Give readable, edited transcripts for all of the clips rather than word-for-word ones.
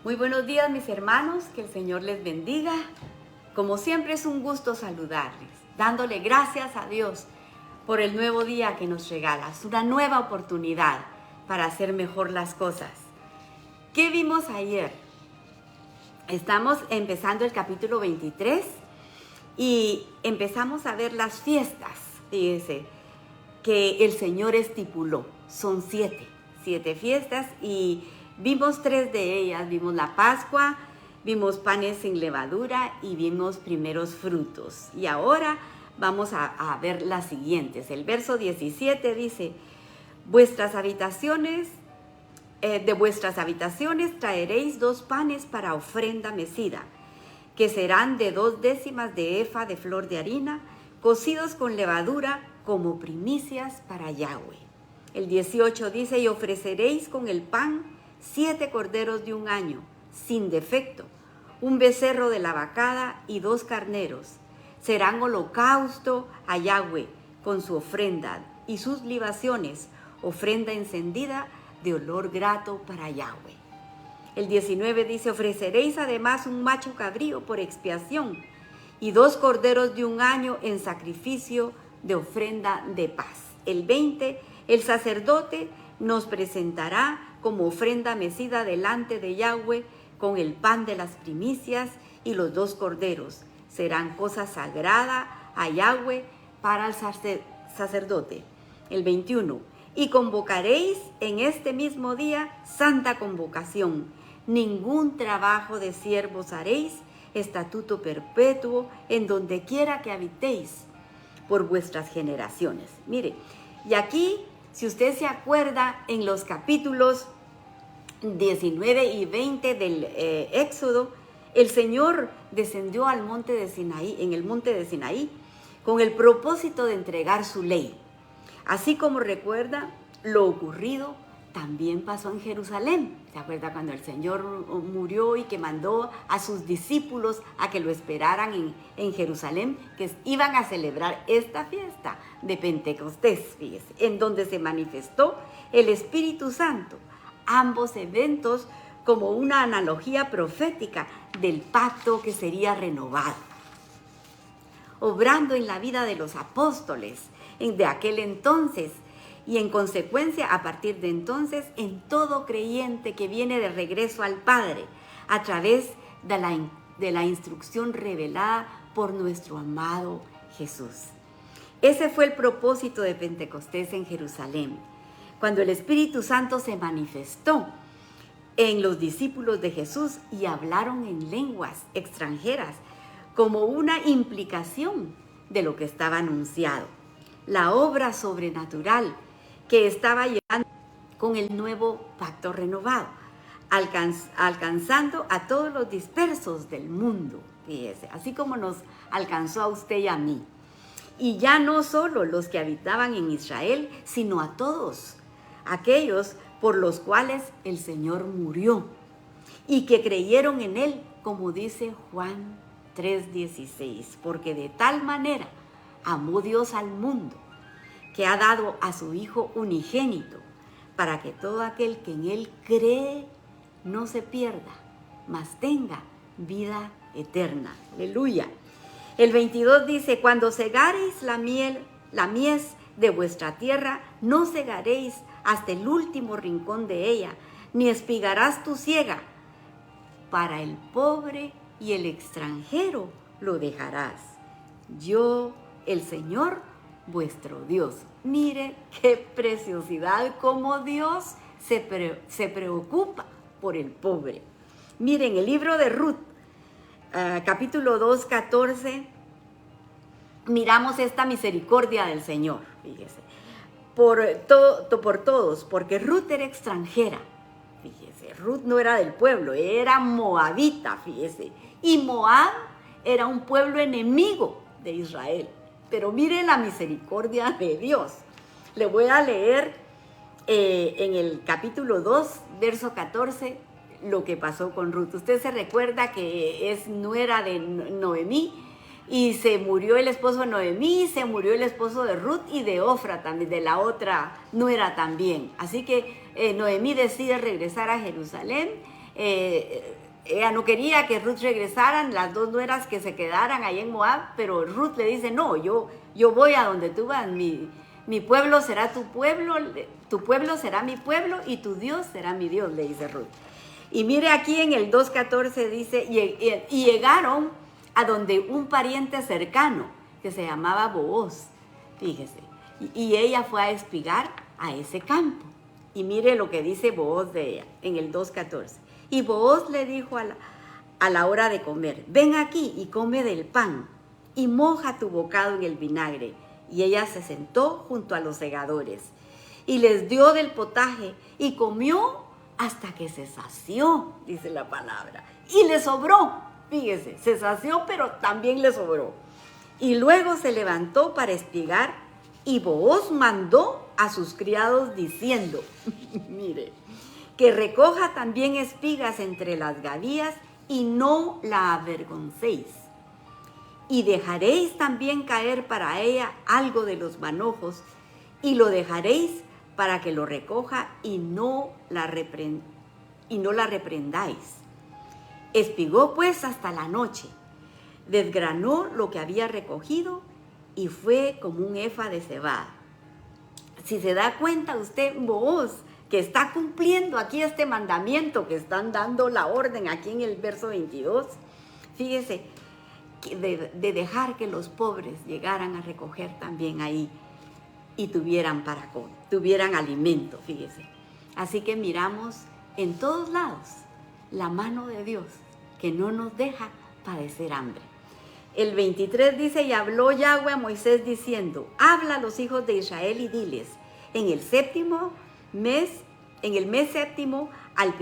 Muy buenos días, mis hermanos, que el Señor les bendiga. Como siempre es un gusto saludarles, dándole gracias a Dios por el nuevo día que nos regala. Es una nueva oportunidad para hacer mejor las cosas. ¿Qué vimos ayer? Estamos empezando el capítulo 23 y empezamos a ver las fiestas, fíjense, que el Señor estipuló. Son siete fiestas y vimos 3 de ellas. Vimos la Pascua, vimos panes sin levadura y vimos primeros frutos. Y ahora vamos a ver las siguientes. El verso 17 dice, de vuestras habitaciones traeréis 2 panes para ofrenda mecida, que serán de 2 décimas de efa de flor de harina, cocidos con levadura como primicias para Yahweh. El 18 dice, y ofreceréis con el pan 7 corderos de 1 año, sin defecto, un becerro de la vacada y 2 carneros. Serán holocausto a Yahweh con su ofrenda y sus libaciones, ofrenda encendida de olor grato para Yahweh. El 19 dice, ofreceréis además un macho cabrío por expiación y 2 corderos de 1 año en sacrificio de ofrenda de paz. El 20, el sacerdote nos presentará como ofrenda mecida delante de Yahweh con el pan de las primicias y los 2 corderos. Serán cosa sagrada a Yahweh para el sacerdote. El 21, y convocaréis en este mismo día santa convocación. Ningún trabajo de siervos haréis, estatuto perpetuo en donde quiera que habitéis por vuestras generaciones. Mire, y aquí, si usted se acuerda, en los capítulos 19 y 20 del Éxodo, el Señor descendió al monte de Sinaí, en el monte de Sinaí, con el propósito de entregar su ley. Así como recuerda, lo ocurrido también pasó en Jerusalén. ¿Se acuerda cuando el Señor murió y que mandó a sus discípulos a que lo esperaran en Jerusalén, que iban a celebrar esta fiesta de Pentecostés, fíjese, en donde se manifestó el Espíritu Santo? Ambos eventos como una analogía profética del pacto que sería renovado, obrando en la vida de los apóstoles de aquel entonces y en consecuencia a partir de entonces en todo creyente que viene de regreso al Padre a través de la instrucción revelada por nuestro amado Jesús. Ese fue el propósito de Pentecostés en Jerusalén, cuando el Espíritu Santo se manifestó en los discípulos de Jesús y hablaron en lenguas extranjeras como una implicación de lo que estaba anunciado. La obra sobrenatural que estaba llegando con el nuevo pacto renovado, alcanzando a todos los dispersos del mundo, fíjese, así como nos alcanzó a usted y a mí. Y ya no solo los que habitaban en Israel, sino a todos aquellos por los cuales el Señor murió y que creyeron en Él, como dice Juan 3:16, porque de tal manera amó Dios al mundo, que ha dado a su Hijo unigénito, para que todo aquel que en Él cree no se pierda, mas tenga vida eterna. Aleluya. El 22 dice, cuando segareis la mies de vuestra tierra, no segaréis hasta el último rincón de ella, ni espigarás tu siega. Para el pobre y el extranjero lo dejarás. Yo, el Señor, vuestro Dios. Mire qué preciosidad, cómo Dios se preocupa por el pobre. Miren, el libro de Ruth, capítulo 2, 14, miramos esta misericordia del Señor, fíjese, por todos, porque Ruth era extranjera, fíjese, Ruth no era del pueblo, era moabita, fíjese, y Moab era un pueblo enemigo de Israel. Pero mire la misericordia de Dios. Le voy a leer en el capítulo 2, verso 14, lo que pasó con Ruth. Usted se recuerda que es nuera de Noemí y se murió el esposo de Noemí, se murió el esposo de Ruth y de Ofra también, de la otra nuera también. Así que Noemí decide regresar a Jerusalén ella no quería que Ruth regresaran, las dos nueras que se quedaran ahí en Moab, pero Ruth le dice, no, yo voy a donde tú vas, mi pueblo será tu pueblo será mi pueblo y tu Dios será mi Dios, le dice Ruth. Y mire aquí en el 2:14 dice, y llegaron a donde un pariente cercano que se llamaba Booz, fíjese, y ella fue a espigar a ese campo. Y mire lo que dice Booz de ella en el 2:14. Y Booz le dijo a la hora de comer, ven aquí y come del pan y moja tu bocado en el vinagre. Y ella se sentó junto a los segadores y les dio del potaje y comió hasta que se sació, dice la palabra. Y le sobró, fíjese, se sació pero también le sobró. Y luego se levantó para espigar y Booz mandó a sus criados diciendo, mire, que recoja también espigas entre las gavillas y no la avergoncéis. Y dejaréis también caer para ella algo de los manojos y lo dejaréis para que lo recoja y no la reprendáis. Espigó pues hasta la noche, desgranó lo que había recogido y fue como un efa de cebada. Si se da cuenta usted, Booz, que está cumpliendo aquí este mandamiento que están dando la orden aquí en el verso 22, fíjese, de dejar que los pobres llegaran a recoger también ahí y tuvieran alimento, fíjese. Así que miramos en todos lados la mano de Dios que no nos deja padecer hambre. El 23 dice, y habló Yahweh a Moisés diciendo, habla a los hijos de Israel y diles, en el mes séptimo, al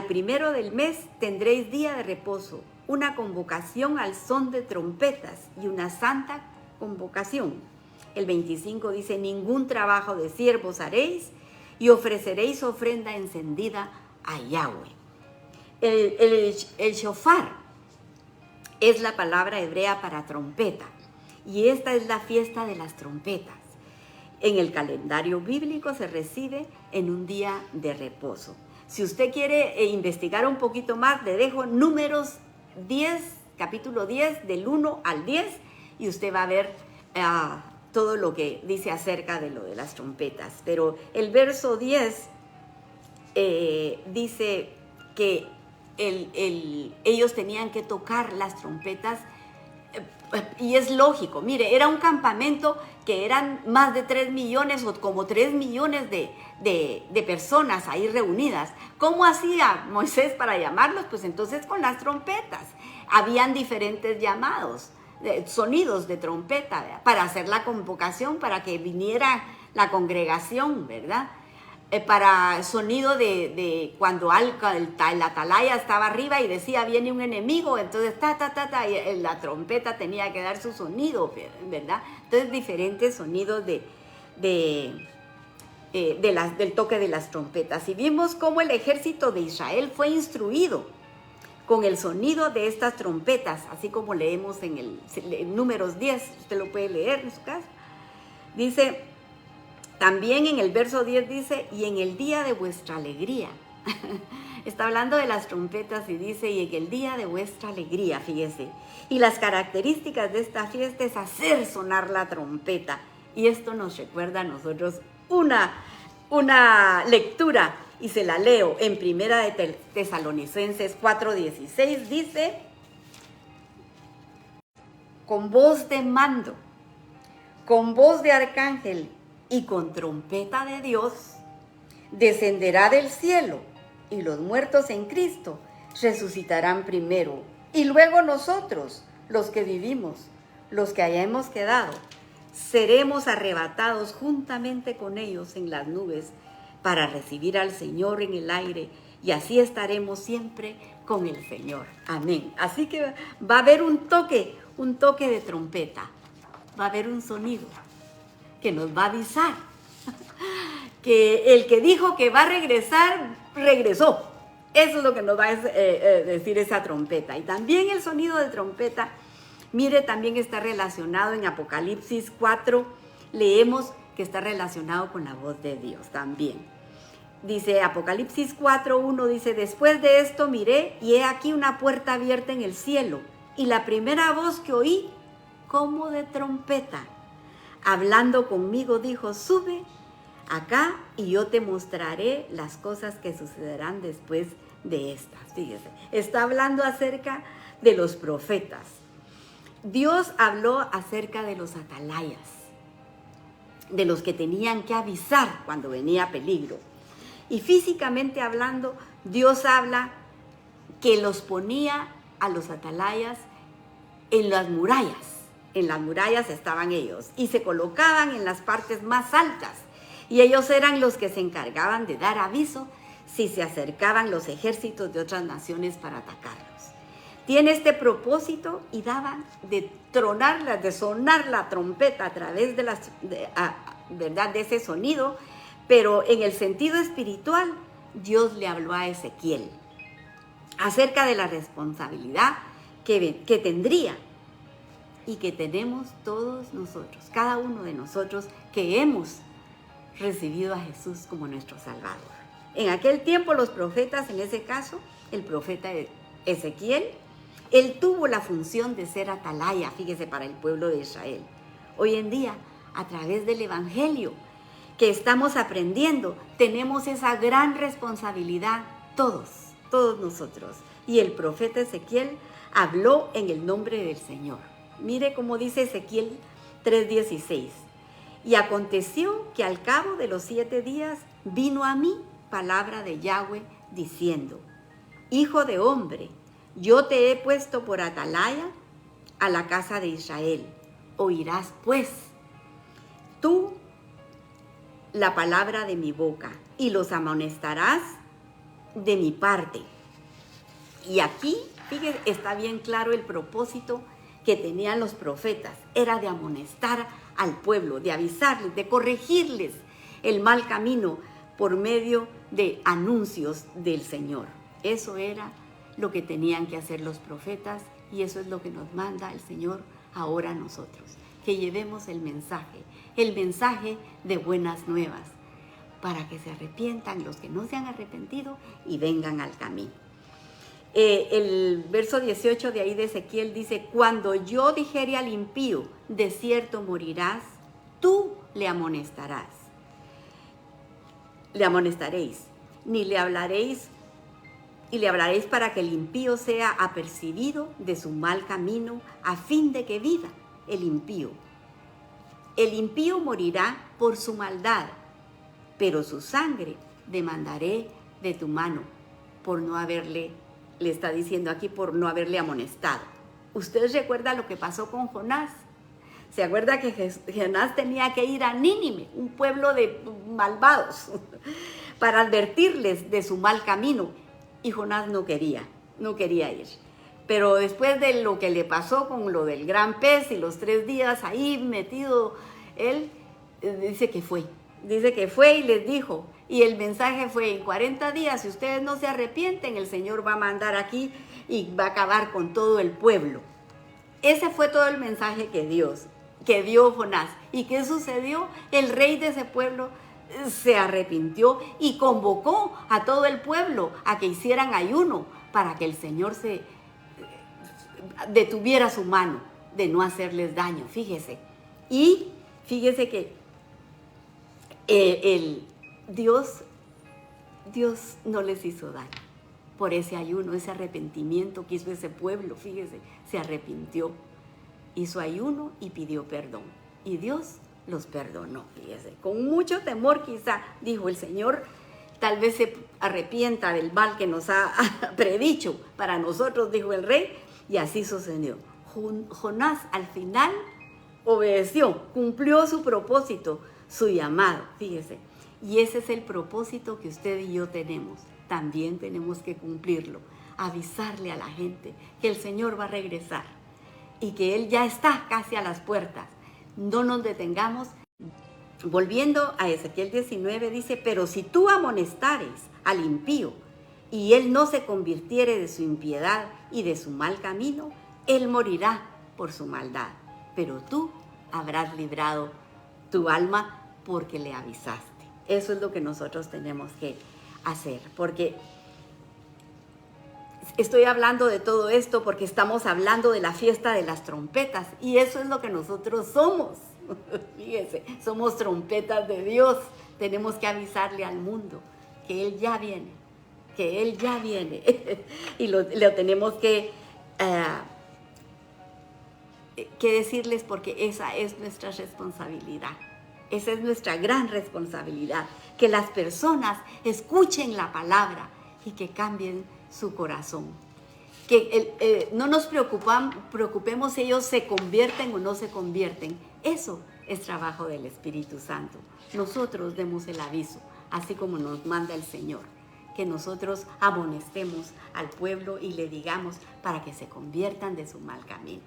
primero del mes tendréis día de reposo, una convocación al son de trompetas y una santa convocación. El 25 dice, ningún trabajo de siervos haréis y ofreceréis ofrenda encendida a Yahweh. El shofar es la palabra hebrea para trompeta y esta es la fiesta de las trompetas. En el calendario bíblico se recibe en un día de reposo. Si usted quiere investigar un poquito más, le dejo Números 10, capítulo 10, del 1 al 10, y usted va a ver todo lo que dice acerca de lo de las trompetas. Pero el verso 10 dice que ellos tenían que tocar las trompetas, y es lógico. Mire, era un campamento que eran más de 3 millones o como 3 millones de personas ahí reunidas. ¿Cómo hacía Moisés para llamarlos? Pues entonces con las trompetas. Habían diferentes llamados, sonidos de trompeta, ¿verdad? Para hacer la convocación, para que viniera la congregación, ¿verdad? Para sonido de cuando el atalaya estaba arriba y decía viene un enemigo, entonces y la trompeta tenía que dar su sonido, ¿verdad? Entonces diferentes sonidos del toque de las trompetas. Y vimos cómo el ejército de Israel fue instruido con el sonido de estas trompetas, así como leemos en Números 10, usted lo puede leer en su casa. Dice, también en el verso 10 dice, y en el día de vuestra alegría. Está hablando de las trompetas y dice, y en el día de vuestra alegría, fíjese. Y las características de esta fiesta es hacer sonar la trompeta. Y esto nos recuerda a nosotros una lectura, y se la leo en Primera de Tesalonicenses 4:16, dice, con voz de mando, con voz de arcángel y con trompeta de Dios, descenderá del cielo, y los muertos en Cristo resucitarán primero, y luego nosotros, los que vivimos, los que hayamos quedado, seremos arrebatados juntamente con ellos en las nubes para recibir al Señor en el aire, y así estaremos siempre con el Señor. Amén. Así que va a haber un toque de trompeta, va a haber un sonido que nos va a avisar que el que dijo que va a regresar, regresó. Eso es lo que nos va a decir esa trompeta. Y también el sonido de trompeta, mire, también está relacionado en Apocalipsis 4, leemos que está relacionado con la voz de Dios también. Dice Apocalipsis 4:1, dice, después de esto miré y he aquí una puerta abierta en el cielo, y la primera voz que oí, como de trompeta, hablando conmigo, dijo, sube acá y yo te mostraré las cosas que sucederán después de estas. Fíjese, está hablando acerca de los profetas. Dios habló acerca de los atalayas, de los que tenían que avisar cuando venía peligro. Y físicamente hablando, Dios habla que los ponía a los atalayas en las murallas. En las murallas estaban ellos y se colocaban en las partes más altas. Y ellos eran los que se encargaban de dar aviso si se acercaban los ejércitos de otras naciones para atacarlos. Tiene este propósito y daban de tronarla, de sonar la trompeta a través de, ¿verdad?, de ese sonido, pero en el sentido espiritual, Dios le habló a Ezequiel acerca de la responsabilidad que tendría y que tenemos todos nosotros, cada uno de nosotros que hemos recibido a Jesús como nuestro Salvador. En aquel tiempo los profetas, en ese caso, el profeta Ezequiel, él tuvo la función de ser atalaya, fíjese, para el pueblo de Israel. Hoy en día, a través del Evangelio que estamos aprendiendo, tenemos esa gran responsabilidad todos nosotros. Y el profeta Ezequiel habló en el nombre del Señor. Mire cómo dice Ezequiel 3:16. Y aconteció que al cabo de los 7 días vino a mí palabra de Yahweh diciendo, Hijo de hombre, yo te he puesto por atalaya a la casa de Israel. Oirás pues tú la palabra de mi boca y los amonestarás de mi parte. Y aquí, fíjense, está bien claro el propósito que tenían los profetas. Era de amonestar al pueblo, de avisarles, de corregirles el mal camino por medio de anuncios del Señor. Eso era lo que tenían que hacer los profetas y eso es lo que nos manda el Señor ahora a nosotros, que llevemos el mensaje de buenas nuevas, para que se arrepientan los que no se han arrepentido y vengan al camino. El verso 18 de ahí de Ezequiel dice, cuando yo dijere al impío, de cierto morirás, tú le amonestaréis, ni le hablaréis, y le hablaréis para que el impío sea apercibido de su mal camino, a fin de que viva el impío. El impío morirá por su maldad, pero su sangre demandaré de tu mano, por no haberle, le está diciendo aquí, por no haberle amonestado. ¿Ustedes recuerdan lo que pasó con Jonás? ¿Se acuerda que Jonás tenía que ir a Nínive, un pueblo de malvados, para advertirles de su mal camino? Y Jonás no quería ir. Pero después de lo que le pasó con lo del gran pez y los 3 días ahí metido, él dice que fue y les dijo, y el mensaje fue, en 40 días, si ustedes no se arrepienten, el Señor va a mandar aquí y va a acabar con todo el pueblo. Ese fue todo el mensaje que dio Jonás. ¿Y qué sucedió? El rey de ese pueblo se arrepintió y convocó a todo el pueblo a que hicieran ayuno para que el Señor se detuviera su mano de no hacerles daño, fíjese. Y fíjese que Dios no les hizo daño por ese ayuno, ese arrepentimiento que hizo ese pueblo, fíjese, se arrepintió, hizo ayuno y pidió perdón. Y Dios los perdonó, fíjese. Con mucho temor quizá, dijo el Señor, tal vez se arrepienta del mal que nos ha predicho para nosotros, dijo el rey, y así sucedió. Jonás al final obedeció, cumplió su propósito, su llamado, fíjese. Y ese es el propósito que usted y yo tenemos. También tenemos que cumplirlo, avisarle a la gente que el Señor va a regresar y que Él ya está casi a las puertas. No nos detengamos. Volviendo a Ezequiel 19, dice, pero si tú amonestares al impío y él no se convirtiere de su impiedad y de su mal camino, él morirá por su maldad, pero tú habrás librado tu alma porque le avisaste. Eso es lo que nosotros tenemos que hacer, porque estoy hablando de todo esto porque estamos hablando de la fiesta de las trompetas y eso es lo que nosotros somos. Fíjense, somos trompetas de Dios. Tenemos que avisarle al mundo que Él ya viene, que Él ya viene. Y lo tenemos que decirles porque esa es nuestra responsabilidad. Esa es nuestra gran responsabilidad. Que las personas escuchen la palabra y que cambien su corazón. Que no nos preocupemos si ellos se convierten o no se convierten. Eso es trabajo del Espíritu Santo. Nosotros demos el aviso, así como nos manda el Señor. Que nosotros amonestemos al pueblo y le digamos para que se conviertan de su mal camino.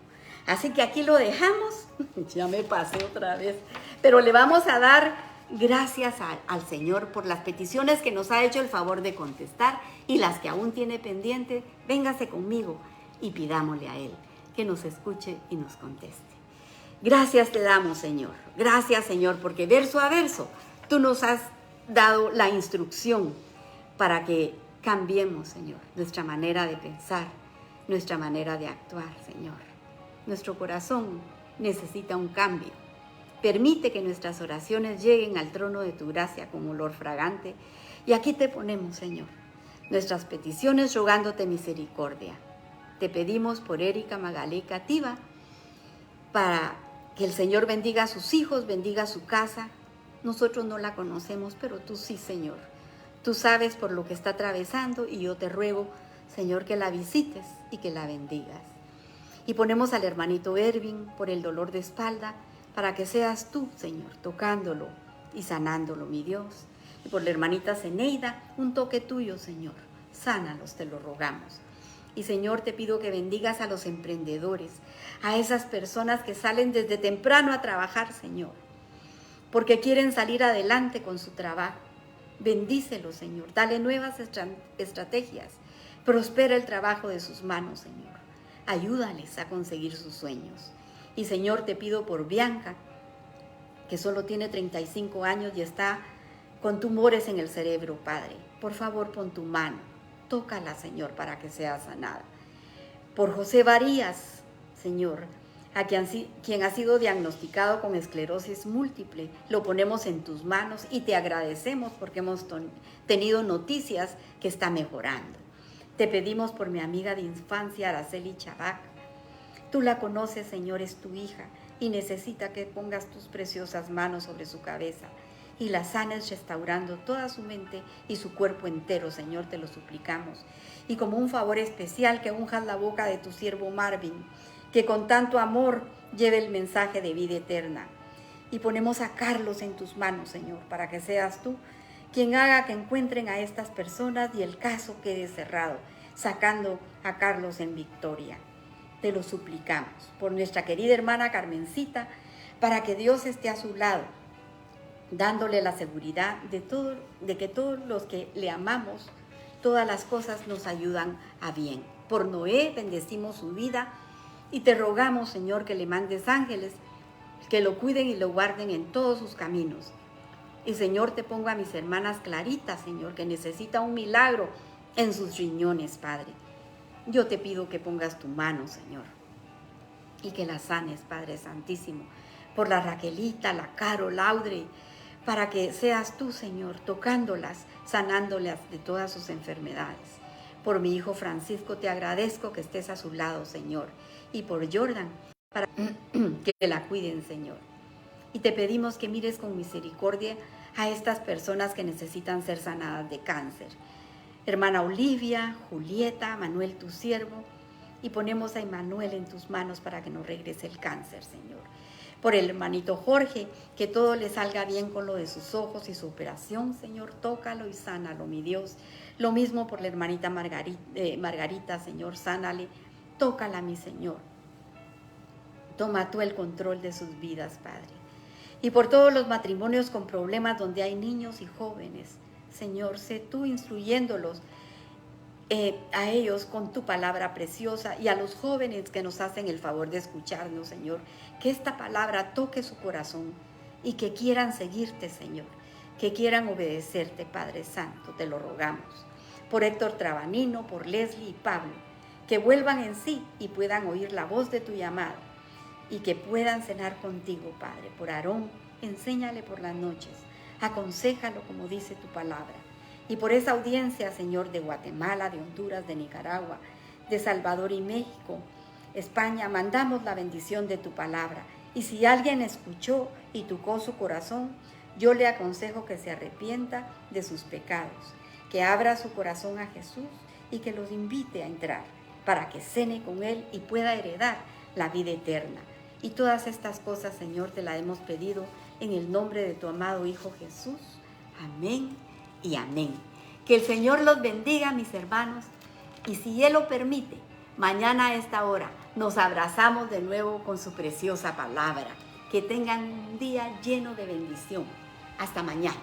Así que aquí lo dejamos. Ya me pasé otra vez. Pero le vamos a dar gracias al Señor por las peticiones que nos ha hecho el favor de contestar y las que aún tiene pendiente. Véngase conmigo y pidámosle a Él que nos escuche y nos conteste. Gracias te damos, Señor. Gracias, Señor, porque verso a verso tú nos has dado la instrucción para que cambiemos, Señor, nuestra manera de pensar, nuestra manera de actuar, Señor. Nuestro corazón necesita un cambio. Permite que nuestras oraciones lleguen al trono de tu gracia con olor fragante. Y aquí te ponemos, Señor, nuestras peticiones rogándote misericordia. Te pedimos por Erika Magalé Cativa, para que el Señor bendiga a sus hijos, bendiga su casa. Nosotros no la conocemos, pero tú sí, Señor. Tú sabes por lo que está atravesando y yo te ruego, Señor, que la visites y que la bendigas. Y ponemos al hermanito Ervin por el dolor de espalda, para que seas tú, Señor, tocándolo y sanándolo, mi Dios. Y por la hermanita Zeneida, un toque tuyo, Señor. Sánalos, te lo rogamos. Y, Señor, te pido que bendigas a los emprendedores, a esas personas que salen desde temprano a trabajar, Señor, porque quieren salir adelante con su trabajo. Bendícelos, Señor. Dale nuevas estrategias. Prospera el trabajo de sus manos, Señor. Ayúdales a conseguir sus sueños. Y, Señor, te pido por Bianca, que solo tiene 35 años y está con tumores en el cerebro, Padre. Por favor, pon tu mano. Tócala, Señor, para que sea sanada. Por José Varías, Señor, a quien ha sido diagnosticado con esclerosis múltiple, lo ponemos en tus manos y te agradecemos porque hemos tenido noticias que está mejorando. Te pedimos por mi amiga de infancia, Araceli Chabac. Tú la conoces, Señor, es tu hija y necesita que pongas tus preciosas manos sobre su cabeza y la sanes restaurando toda su mente y su cuerpo entero, Señor, te lo suplicamos. Y como un favor especial, que unjas la boca de tu siervo Marvin, que con tanto amor lleve el mensaje de vida eterna. Y ponemos a Carlos en tus manos, Señor, para que seas tú quien haga que encuentren a estas personas y el caso quede cerrado, sacando a Carlos en victoria. Te lo suplicamos por nuestra querida hermana Carmencita, para que Dios esté a su lado, dándole la seguridad de que todos los que le amamos, todas las cosas nos ayudan a bien. Por Noé bendecimos su vida y te rogamos, Señor, que le mandes ángeles, que lo cuiden y lo guarden en todos sus caminos. Y, Señor, te pongo a mis hermanas Clarita, Señor, que necesita un milagro en sus riñones, Padre. Yo te pido que pongas tu mano, Señor, y que la sanes, Padre Santísimo, por la Raquelita, la Caro, la Audrey, para que seas tú, Señor, tocándolas, sanándolas de todas sus enfermedades. Por mi hijo Francisco te agradezco que estés a su lado, Señor, y por Jordan, para que la cuiden, Señor. Y te pedimos que mires con misericordia a estas personas que necesitan ser sanadas de cáncer. Hermana Olivia, Julieta, Manuel, tu siervo, y ponemos a Emanuel en tus manos para que nos regrese el cáncer, Señor. Por el hermanito Jorge, que todo le salga bien con lo de sus ojos y su operación, Señor, tócalo y sánalo, mi Dios. Lo mismo por la hermanita Margarita, Señor, sánale, tócala, mi Señor. Toma tú el control de sus vidas, Padre. Y por todos los matrimonios con problemas donde hay niños y jóvenes, Señor, sé tú instruyéndolos a ellos con tu palabra preciosa, y a los jóvenes que nos hacen el favor de escucharnos, Señor, que esta palabra toque su corazón y que quieran seguirte, Señor, que quieran obedecerte, Padre Santo, te lo rogamos. Por Héctor Trabanino, por Leslie y Pablo, que vuelvan en sí y puedan oír la voz de tu llamado y que puedan cenar contigo, Padre. Por Aarón, enséñale por las noches, aconséjalo como dice tu palabra. Y por esa audiencia, Señor, de Guatemala, de Honduras, de Nicaragua, de Salvador y México, España, mandamos la bendición de tu palabra. Y si alguien escuchó y tocó su corazón, yo le aconsejo que se arrepienta de sus pecados, que abra su corazón a Jesús y que los invite a entrar para que cene con Él y pueda heredar la vida eterna. Y todas estas cosas, Señor, te las hemos pedido en el nombre de tu amado Hijo Jesús. Amén y amén. Que el Señor los bendiga, mis hermanos, y si Él lo permite, mañana a esta hora nos abrazamos de nuevo con su preciosa palabra. Que tengan un día lleno de bendición. Hasta mañana.